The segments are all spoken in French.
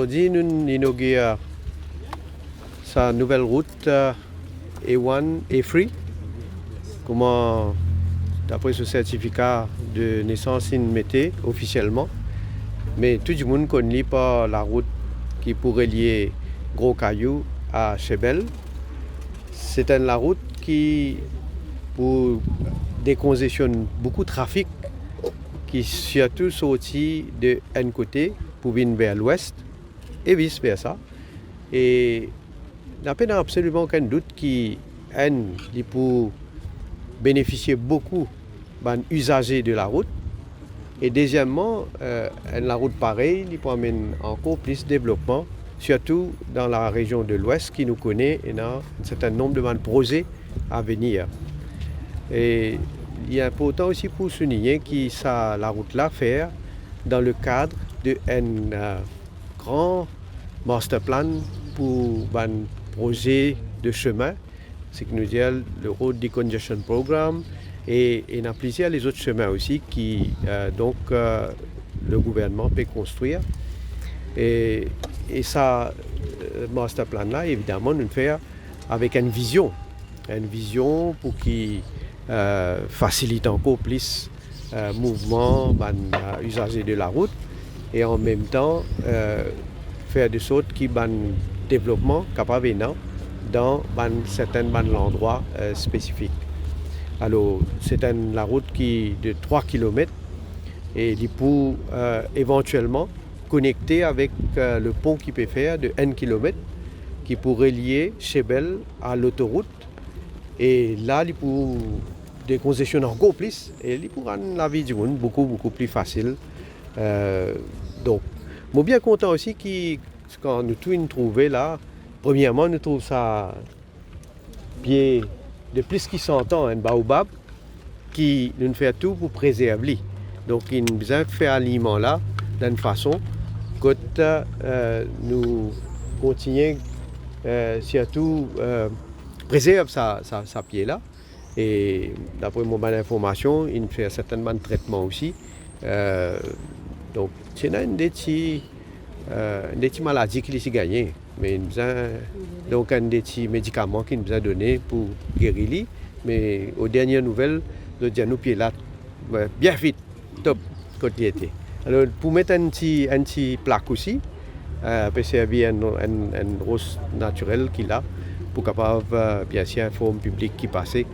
aujourd'hui, nous inaugurons sa nouvelle route A1, A3. Comment, d'après ce certificat de naissance, il mettait officiellement. Mais tout le monde ne connaît pas la route qui pourrait lier Gros Caillou à Chebel. C'est la route qui pour décongestionne beaucoup de trafic qui surtout sorti de un côté pour venir vers l'ouest et vice versa. Et il n'y a pas absolument aucun doute qu'il pour bénéficier beaucoup des usagers de la route. Et deuxièmement, la route pareille, il peut amener encore plus de développement, surtout dans la région de l'Ouest qui nous connaît et a un certain nombre de projets à venir. Et il est important aussi pour souligner que la route-là fait dans le cadre d'un grand master plan pour un projet de chemin, c'est que nous disons le Road Decongestion Program, et il y a plusieurs les autres chemins aussi qui le gouvernement peut construire. Et ça, master plan là, évidemment, nous le fait avec une vision pour qu'il facilite encore plus le mouvement des usagers de la route et en même temps faire de sorte qu'il y ait un développement capable dans certains endroits spécifiques. Alors, c'est la route qui de 3 km et il peut éventuellement connecter avec le pont qui peut faire de 1 km qui pourrait lier Chebel à l'autoroute. Et là, il peut décongestionner encore plus et il peut rendre la vie du monde beaucoup plus facile. Donc, je suis bien content aussi quand nous tout trouvé là, premièrement, nous trouvons ça bien de plus qui s'entend un baobab qui nous fait tout pour préserver. Donc, il nous besoin de faire aliment là d'une façon que nous continuons surtout préserve sa pied là. Et d'après mon bonne information, il fait certainement de traitement aussi. Donc, c'est une des petites maladies qui s'est gagnée. Mais il nous a donc un des petits médicaments qu'il nous a donné pour guérir. Mais aux dernières nouvelles, le nos pieds là, bien vite, top, côté était. Alors, pour mettre un petit plaque aussi, peut servir un rose naturel qu'il a pour capable, bien sûr, forme publique qui passait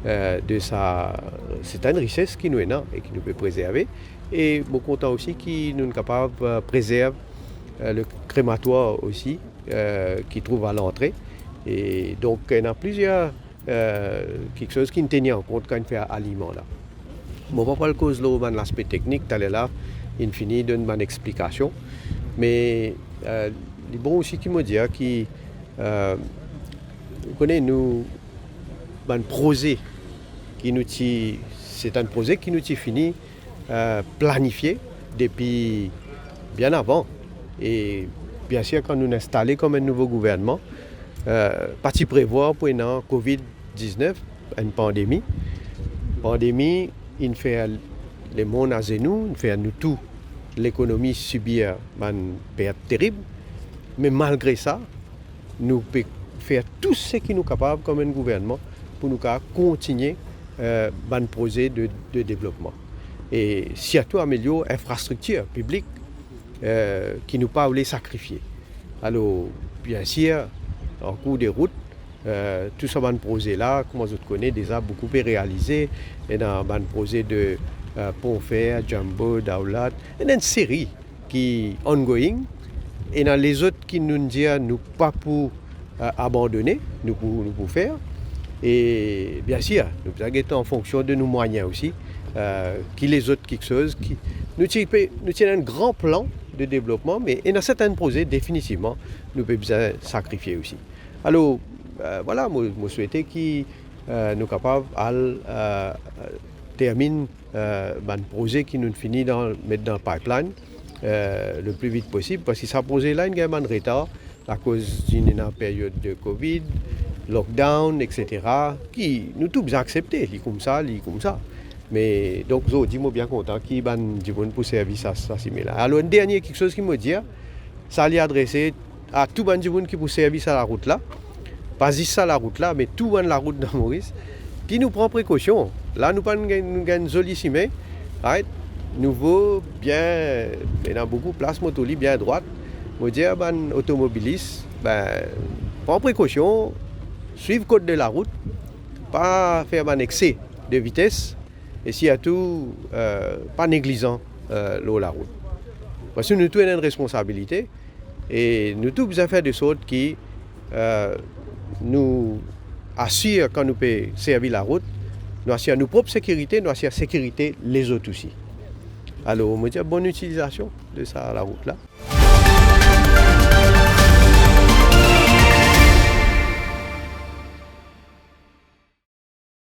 de ça. C'est une richesse qui nous est là et qui nous peut préserver. Et je suis content aussi qu'il nous est capable de préserver le crématoire aussi, qui trouve à l'entrée. Et donc, il y a plusieurs quelque chose qui nous tenait en compte quand on fait aliment là. Bon, on va pas le cause de l'aspect technique, tu là, il finit d'une bonne explication. Mais il est bon aussi qu'il me dise que vous connaissez nous un projet c'est un projet qui nous est fini planifié depuis bien avant. Et bien sûr, quand nous nous installons comme un nouveau gouvernement, pas si prévoir pour une COVID-19, une pandémie. Pandémie, il fait le monde à genoux, il fait à nous tout l'économie subir une perte terrible. Mais malgré ça, nous pouvons faire tout ce qui nous est capable comme un gouvernement pour nous continuer un projet de développement. Et surtout améliorer l'infrastructure publique qui nous pas voulu sacrifier. Alors, bien sûr, en cours de route, tout ce projet là, comme vous connaissez déjà beaucoup est réalisé. Et dans un projet de Pont-Fer, Jumbo, Daulat, et une série qui est ongoing. Et dans les autres qui nous disent nous pas pour abandonner, nous pour faire. Et bien sûr, nous avons en fonction de nos moyens aussi, qui les autres quelque chose. Nous avons un grand plan de développement, mais dans certains projets, définitivement, nous pouvons sacrifier aussi. Alors, voilà, je souhaitais que nous soyons capables de terminer un projet qui nous finit mettre dans le pipeline le plus vite possible, parce que ce projet-là, il y a un retard à cause d'une période de Covid, lockdown, etc., qui nous tous accepté, comme ça. Mais donc, je dis bien content qu'il y ait du bon pour service à ça. Alors, un dernier quelque chose qui me dit, ça lui adressé à tout le monde qui peut servir à la route là. Pas juste ça la route là, mais tout le monde la route dans Maurice, qui nous prend précaution. Là, nous avons une jolie cimée, right? Nouveau, bien, il y a beaucoup de place, motoli, bien droite. Je dis à les automobilistes, prends précaution, suivre le code de la route, pas faire un excès de vitesse, et surtout, pas négligent la route. Parce que nous tous avons une responsabilité, et nous tous besoin faire des choses qui nous assurent quand nous pouvons servir la route, nous assurent notre propre sécurité, nous assurent la sécurité les autres aussi. Alors, on me dit bonne utilisation de ça, la route là.